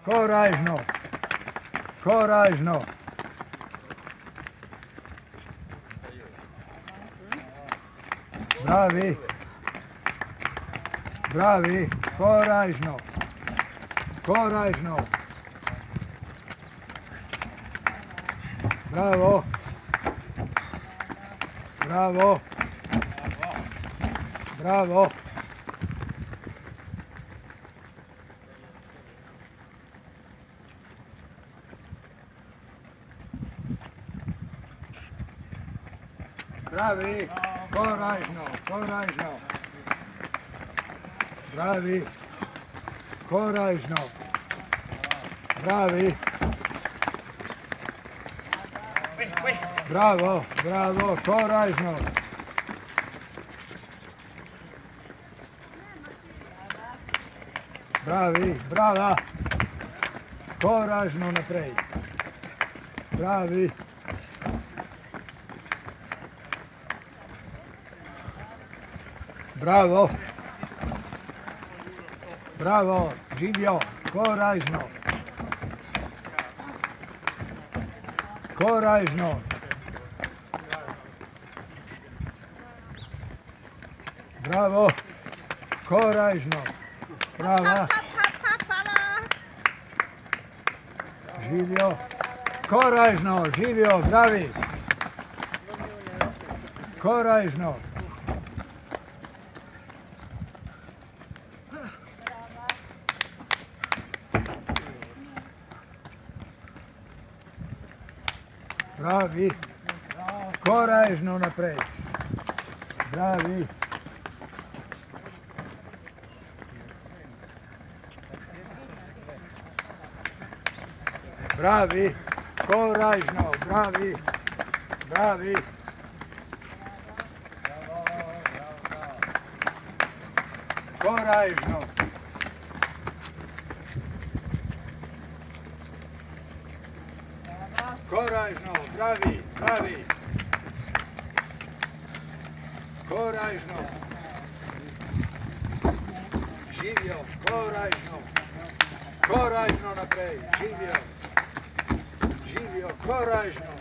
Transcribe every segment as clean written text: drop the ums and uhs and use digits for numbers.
Korajžno, korajžno. Bravi, bravi, korajžno, korajžno. Bravo, bravo, bravo. Bravi, korajžno, korajžno. Bravi, korajžno. Bravi. Bravo, bravo, korajžno. Bravi, brava. Korajžno naprej. Bravi. Bravo, bravo, živjo, korajžno, korajžno, bravo, korajžno, brava, živjo, korajžno, živjo, bravi, korajžno. Bravi, korajžno naprej. Bravi. Bravi, korajžno, bravi, bravi. Korajžno. Korajžno, bravi, bravi. Korajžno. Živjo, korajžno. Korajžno naprej, živjo. Živjo, korajžno.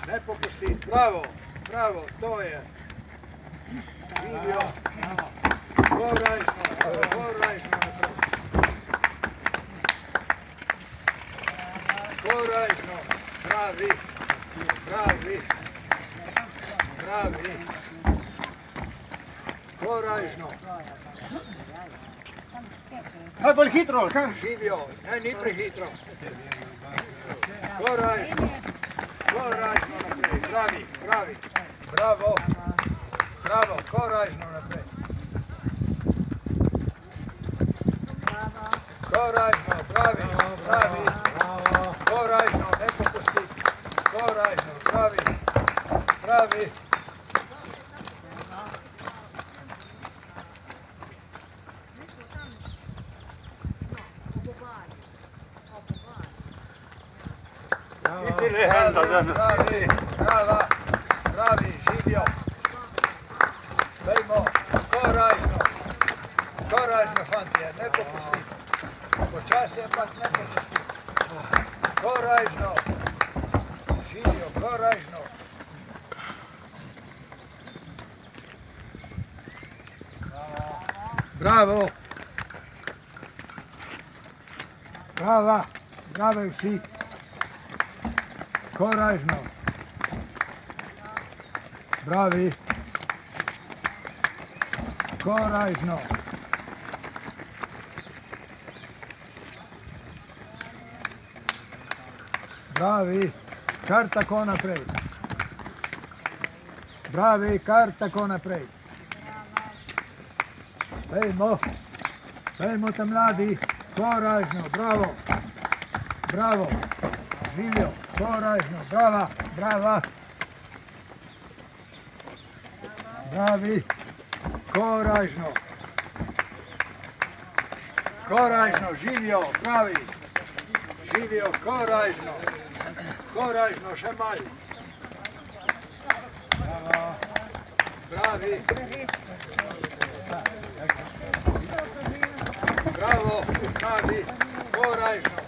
Ne popustiti, bravo, bravo, to je. Živjo, korajžno, korajžno naprej. Korajžno, bravi, bravi, bravi, korajžno. Kaj bolj hitro, kaj? Živjo, ne, ni prehitro. Korajžno, korajžno naprej, bravi, bravi, bravo, bravo, korajžno naprej. Korajžno, bravi, bravi. Korajžno, ne popustiti. Korajžno, bravi, bravi. Bravi, brava, bravi, živjo. Dajmo, korajžno, korajžno, fantje, ne popustiti. Počasi, ampak ne popustiti. Korajžno, živjo, korajžno. Bravo. Brava, brave vsi. Korajžno. Bravi. Korajžno. Bravi, kar tako naprej. Bravi, kar tako naprej. Dajmo, dajmo tam mladi, korajžno, bravo, bravo, živjo, korajžno, brava, brava. Bravi, korajžno. Korajžno, živjo, pravi. Živjo, korajžno. Korajžno, še malo. Bravi. Bravo. bravi, korajžno.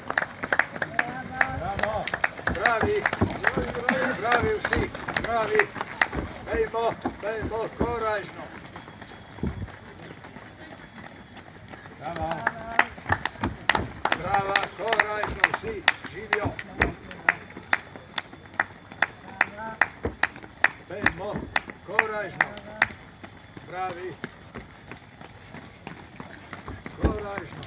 Bravi, bravi vsi, bravi. Dajmo, korajžno. Brava, korajžno vsi, živijo. Dajmo, korajžno. Bravi. Korajžno.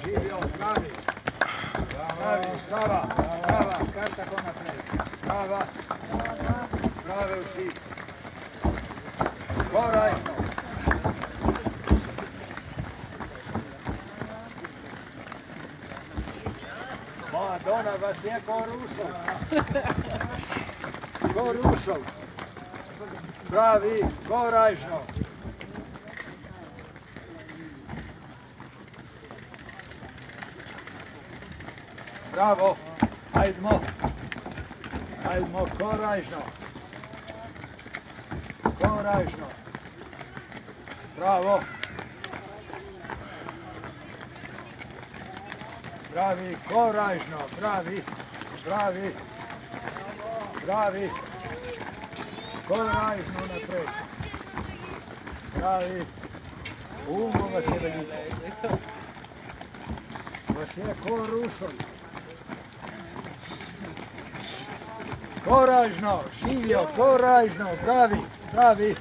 Živijo, bravi. Brava, kar tako naprej. Brave vsi. Korajžno. Madonna vas je ko Rusov. Bravi, korajžno. Bravo, hajdmo, korajžno. Bravo. Bravi, korajžno, bravi. Korajžno naprej. Bravi. Umo vas je veliko. Vas je ko Rusov. Korajžno, živijo, korajžno, bravi.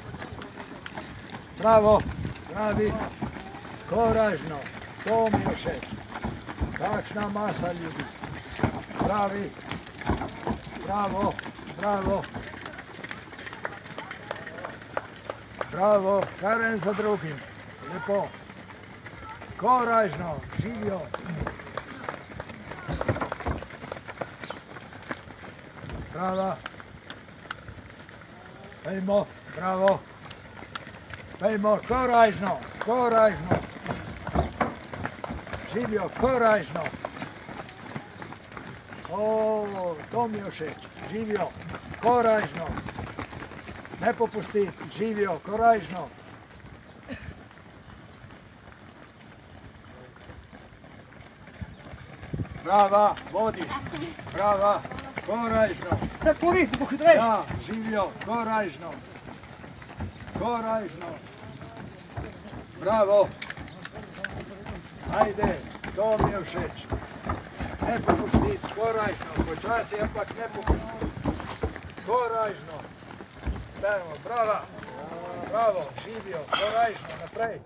Bravo, korajžno, to mi je všeč. Kakšna masa ljudi. Bravi, bravo, kar en za drugim. Lepo. Korajžno, živijo. Brava. Dajmo, bravo. Dajmo, korajžno. Živijo, korajžno. O, to mi je všeč. Živijo, korajžno. Ne popustiti, živijo, korajžno. Brava, vodi. Brava, korajžno. Ne koristi, pohitrej. Ja, živijo, korajžno. Bravo. Ajde, to mi je všeč. Ne popustiti, korajžno. Počasi, ampak ne popustiti. Korajžno. Dajmo, bravo, živijo, korajžno, naprej.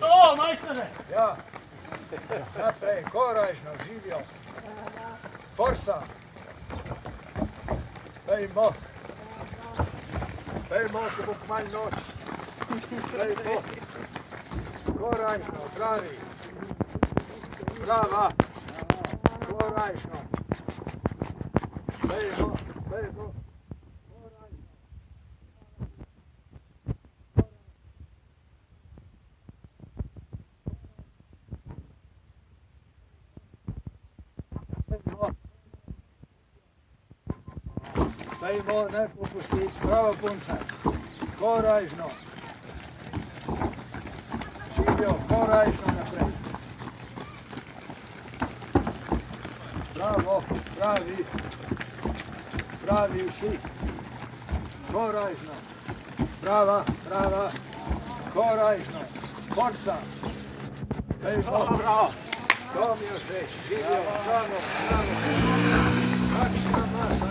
O, majstore. Ja, naprej, korajžno, živijo. Forsa. Dajmo, ko bo kmanj noč. Dajmo. Korajžno, bravi. Brava. Korajžno. Dajmo. Dajmo, ne popustiti, bravo punca. Korajžno. Živijo, korajžno naprej. Bravo, pravi vsi. Korajžno. Brava, korajžno. Forsa. Bravo. To mi je všeč. Živijo, bravo. Kakšna masa.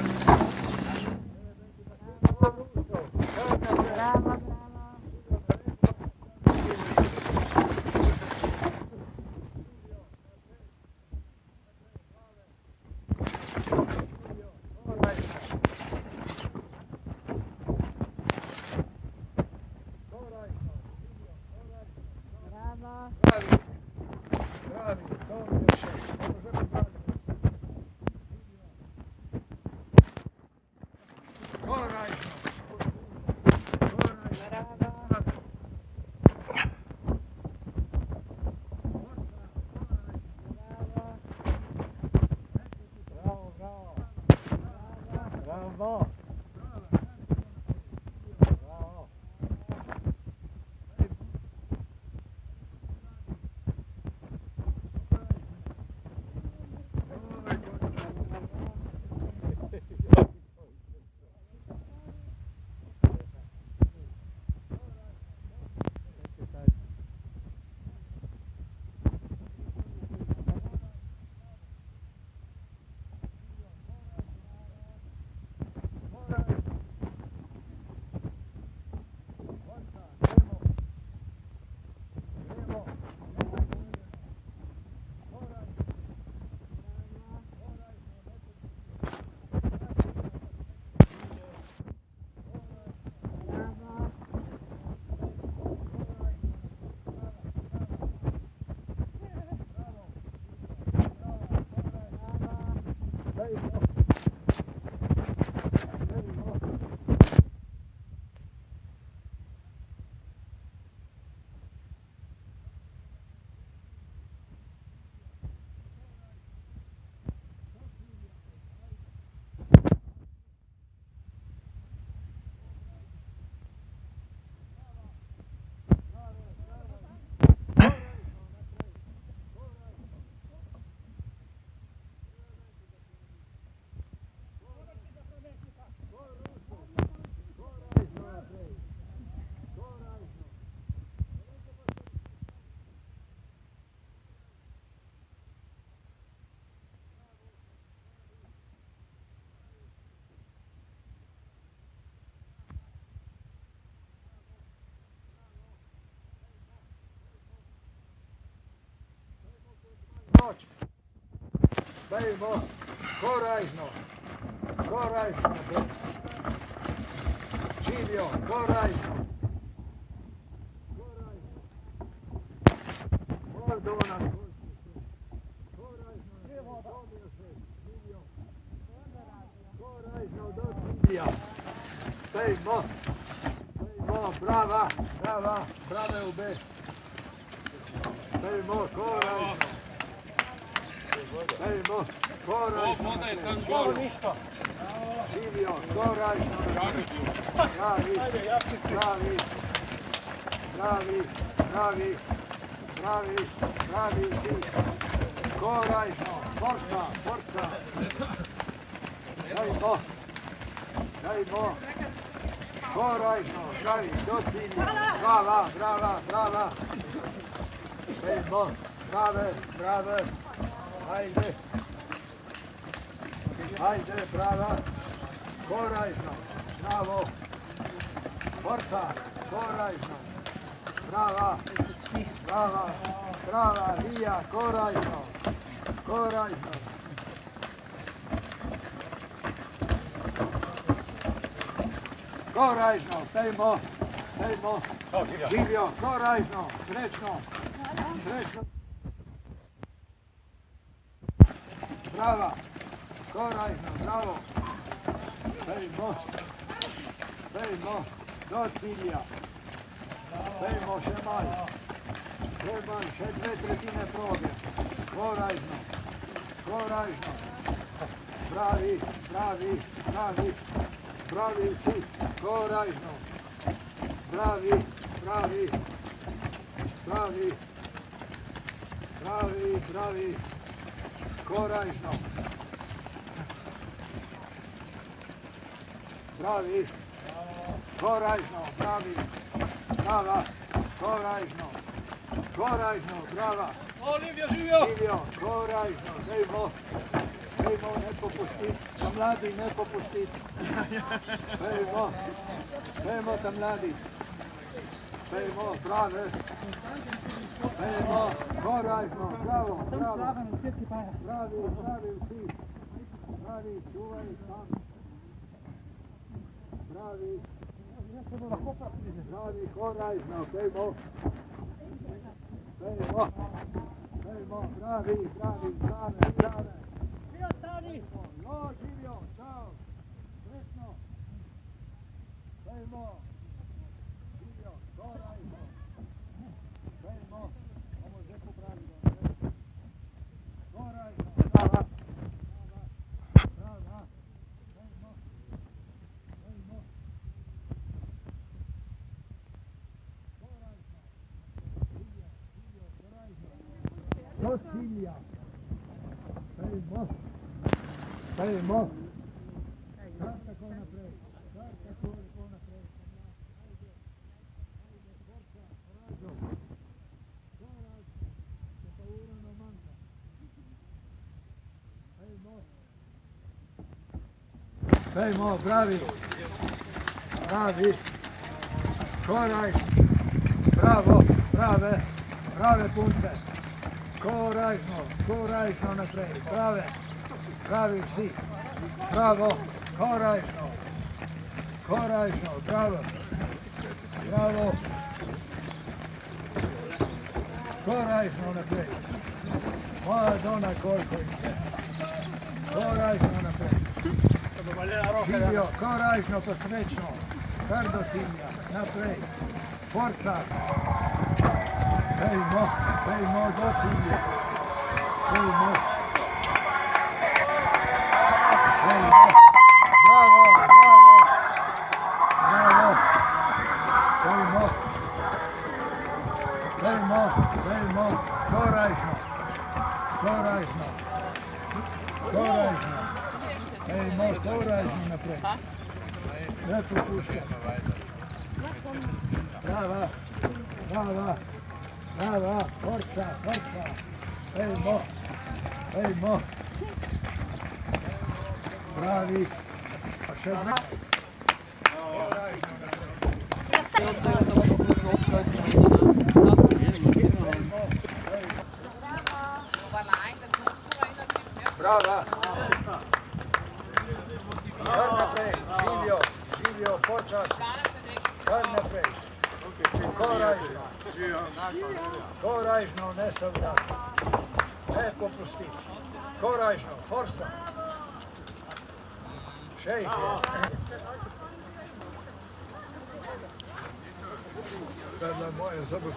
Bravi, to mi je všeč. Korajžno. Bravo. Pejmo, korajžno, korajžno naprej. Živijo, korajžno. Korajžno. Mordona, korajžno, dobijo se, živijo. Korajžno, do Silija. Pejmo, pejmo, brava, brava, brave obe. Pejmo, korajžno. Pejmo, korajžno. Ovo ništa. Živijo, korajžno. Pravi, pravi, pravi, pravi, pravi, pravi vsi. Korajžno, forca, forca. Dajmo, dajmo. Korajžno, pravi, do cilja. Brava, brava, brava. Dajmo, brave, brave. Ajde. Ajde, brava. Korajžno, bravo. Forca, korajžno. Brava, brava, brava, Lija, korajžno. Korajžno. Korajžno, pejmo, pejmo. Živijo, korajžno, srečno, srečno. Brava, korajžno, bravo. Pejmo, pejmo, do cilja. Pejmo še manj, še 2/3 proge. Korajžno, korajžno. Pravi, pravi, pravi, pravi vsi, korajžno. Pravi, pravi, pravi, pravi, pravi, korajžno. Pravi, korajžno, pravi, brava, korajžno, korajžno, brava. Olivija, živijo! Živijo, korajžno, dajmo, dajmo ne popustiti, ta mladi ne popustiti. Dajmo, dajmo ta mladi. Dajmo, brave. Dajmo, korajžno, bravo, bravo. Pravi, pravi vsi. Pravi, čuvaj tam. Pravi, pravi, korajžno, dajmo. Dajmo, dajmo, pravi, pravi, brave, brave. Živijo, stani! Jo, živijo, čao, srećno. Dajmo, živijo, korajžno. Dajmo, ovo zdaj popravimo. Korajžno, brava, brava, brava. Dajmo, dajmo. Korajžno, živijo, živijo, korajžno. Do cilja. Dajmo, dajmo. Kar tako naprej, kar tako naprej. Ajde, ajde, forca, korajžno. Korajžno, se pa urano manjka. Dajmo. Dajmo, bravi. Bravi. Korajžno. Bravo, brave, brave punce. Korajžno, korajžno naprej, brave, pravi vsi, bravo, korajžno, korajžno, bravo, bravo, korajžno naprej, moja dona koliko ide, korajžno naprej, živijo, korajžno pa srečno, kar do cilja, naprej, forca. Pejmo, pejmo do cilja. Pejmo. Pejmo. Bravo, bravo. Bravo. Pejmo. Pejmo, pejmo. Korajžno. Korajžno. Korajžno. Pejmo, korajžno naprej. Ne popuščaj. Brava. Brava. Brava, forca, forca. Pejmo, pejmo. Bravi. Pa še dve. Brava. Korajžno, ne sovražno. Ne popustiti. Korajžno, forsa. Šejke. Moje zobe.